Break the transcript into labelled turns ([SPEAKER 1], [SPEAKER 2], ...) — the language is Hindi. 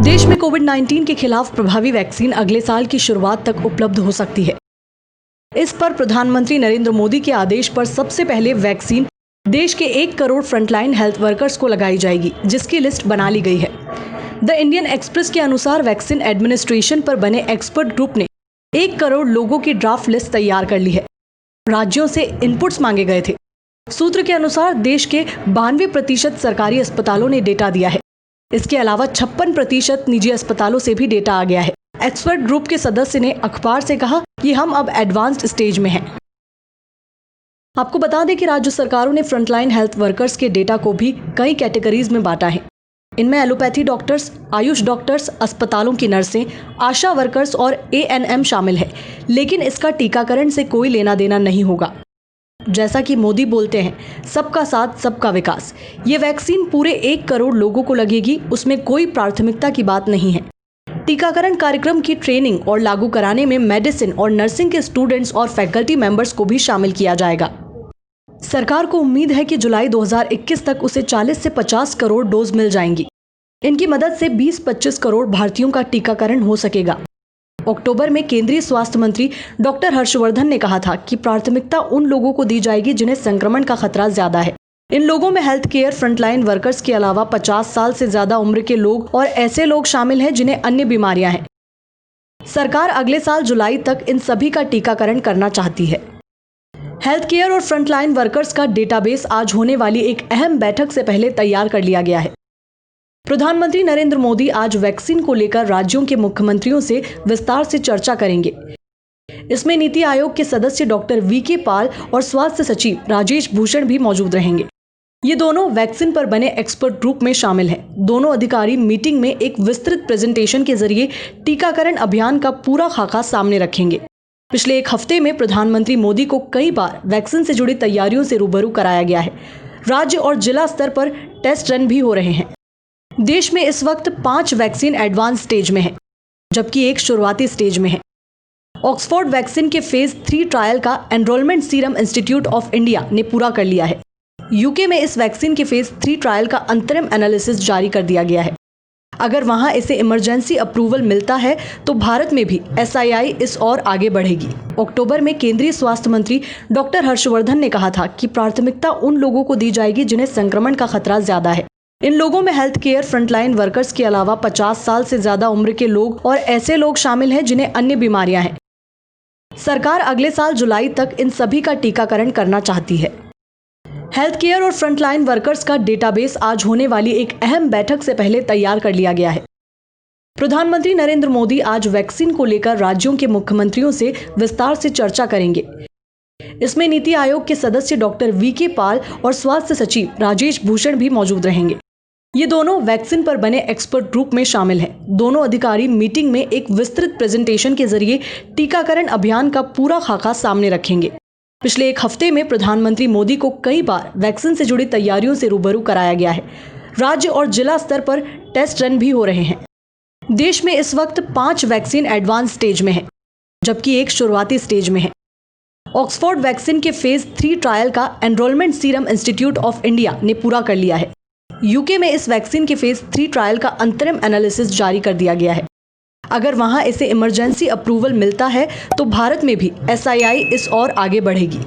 [SPEAKER 1] देश में कोविड-19 के खिलाफ प्रभावी वैक्सीन अगले साल की शुरुआत तक उपलब्ध हो सकती है। इस पर प्रधानमंत्री नरेंद्र मोदी के आदेश पर सबसे पहले वैक्सीन देश के 1 करोड़ फ्रंटलाइन हेल्थ वर्कर्स को लगाई जाएगी, जिसकी लिस्ट बना ली गई है। द इंडियन एक्सप्रेस के अनुसार वैक्सीन एडमिनिस्ट्रेशन पर बने एक्सपर्ट ग्रुप ने 1 करोड़ लोगों की ड्राफ्ट लिस्ट तैयार कर ली है। राज्यों से इनपुट्स मांगे गए थे। सूत्र के अनुसार देश के 92% सरकारी अस्पतालों ने डेटा दिया है। इसके अलावा 56% निजी अस्पतालों से भी डेटा आ गया है। एक्सपर्ट ग्रुप के सदस्य ने अखबार से कहा कि हम अब एडवांस्ड स्टेज में हैं। आपको बता दें कि राज्य सरकारों ने फ्रंटलाइन हेल्थ वर्कर्स के डेटा को भी कई कैटेगरीज में बांटा है। इनमें एलोपैथी डॉक्टर्स, आयुष डॉक्टर्स, अस्पतालों की नर्सें, आशा वर्कर्स और ANM शामिल है। लेकिन इसका टीकाकरण से कोई लेना देना नहीं होगा। जैसा कि मोदी बोलते हैं, सबका साथ सबका विकास। ये वैक्सीन पूरे 1 करोड़ लोगों को लगेगी, उसमें कोई प्राथमिकता की बात नहीं है। टीकाकरण कार्यक्रम की ट्रेनिंग और लागू कराने में मेडिसिन और नर्सिंग के स्टूडेंट्स और फैकल्टी मेंबर्स को भी शामिल किया जाएगा। सरकार को उम्मीद है कि जुलाई 2021 तक उसे 40 से 50 करोड़ डोज मिल जाएंगी। इनकी मदद से 20-25 करोड़ भारतीयों का टीकाकरण हो सकेगा। अक्टूबर में केंद्रीय स्वास्थ्य मंत्री डॉक्टर हर्षवर्धन ने कहा था कि प्राथमिकता उन लोगों को दी जाएगी जिन्हें संक्रमण का खतरा ज्यादा है। इन लोगों में हेल्थ केयर फ्रंटलाइन वर्कर्स के अलावा 50 साल से ज्यादा उम्र के लोग और ऐसे लोग शामिल हैं जिन्हें अन्य बीमारियां हैं। सरकार अगले साल जुलाई तक इन सभी का टीकाकरण करना चाहती है। हेल्थ केयर और फ्रंटलाइन वर्कर्स का डेटाबेस आज होने वाली एक अहम बैठक से पहले तैयार कर लिया गया है। प्रधानमंत्री नरेंद्र मोदी आज वैक्सीन को लेकर राज्यों के मुख्यमंत्रियों से विस्तार से चर्चा करेंगे। इसमें नीति आयोग के सदस्य डॉक्टर VK पाल और स्वास्थ्य सचिव राजेश भूषण भी मौजूद रहेंगे। ये दोनों वैक्सीन पर बने एक्सपर्ट ग्रुप में शामिल हैं। दोनों अधिकारी मीटिंग में एक विस्तृत प्रेजेंटेशन के जरिए टीकाकरण अभियान का पूरा खाका सामने रखेंगे। पिछले 1 हफ्ते में प्रधानमंत्री मोदी को कई बार वैक्सीन से जुड़ी तैयारियों से रूबरू कराया गया है। राज्य और जिला स्तर पर टेस्ट रन भी हो रहे हैं। देश में इस वक्त 5 वैक्सीन एडवांस स्टेज में है, जबकि 1 शुरुआती स्टेज में है। ऑक्सफोर्ड वैक्सीन के फेज 3 ट्रायल का enrolment serum institute of India ने पूरा कर लिया है। यूके में इस वैक्सीन के फेज 3 ट्रायल का अंतरिम एनालिसिस जारी कर दिया गया है। अगर वहां इसे इमरजेंसी अप्रूवल मिलता है तो भारत में भी SII इस ओर आगे बढ़ेगी। अक्टूबर में केंद्रीय स्वास्थ्य मंत्री डॉक्टर हर्षवर्धन ने कहा था कि प्राथमिकता उन लोगों को दी जाएगी जिन्हें संक्रमण का खतरा ज्यादा है। इन लोगों में हेल्थ केयर फ्रंटलाइन वर्कर्स के अलावा 50 साल से ज्यादा उम्र के लोग और ऐसे लोग शामिल हैं जिन्हें अन्य बीमारियां हैं। सरकार अगले साल जुलाई तक इन सभी का टीकाकरण करना चाहती है। हेल्थ केयर और फ्रंटलाइन वर्कर्स का डेटाबेस आज होने वाली एक अहम बैठक से पहले तैयार कर लिया गया है। प्रधानमंत्री नरेंद्र मोदी आज वैक्सीन को लेकर राज्यों के मुख्यमंत्रियों से विस्तार से चर्चा करेंगे। इसमें नीति आयोग के सदस्य डॉक्टर VK पाल और स्वास्थ्य सचिव राजेश भूषण भी मौजूद रहेंगे। ये दोनों वैक्सीन पर बने एक्सपर्ट ग्रुप में शामिल हैं। दोनों अधिकारी मीटिंग में एक विस्तृत प्रेजेंटेशन के जरिए टीकाकरण अभियान का पूरा खाका सामने रखेंगे। पिछले 1 हफ्ते में प्रधानमंत्री मोदी को कई बार वैक्सीन से जुड़ी तैयारियों से रूबरू कराया गया है। राज्य और जिला स्तर पर टेस्ट रन भी हो रहे हैं। देश में इस वक्त 5 वैक्सीन एडवांस स्टेज में है, जबकि 1 शुरुआती स्टेज में है। ऑक्सफोर्ड वैक्सीन के फेज 3 ट्रायल का enrolment serum institute of India ने पूरा कर लिया है। यूके में इस वैक्सीन के फेज 3 ट्रायल का अंतरिम एनालिसिस जारी कर दिया गया है। अगर वहां इसे इमरजेंसी अप्रूवल मिलता है तो भारत में भी SII इस ओर आगे बढ़ेगी।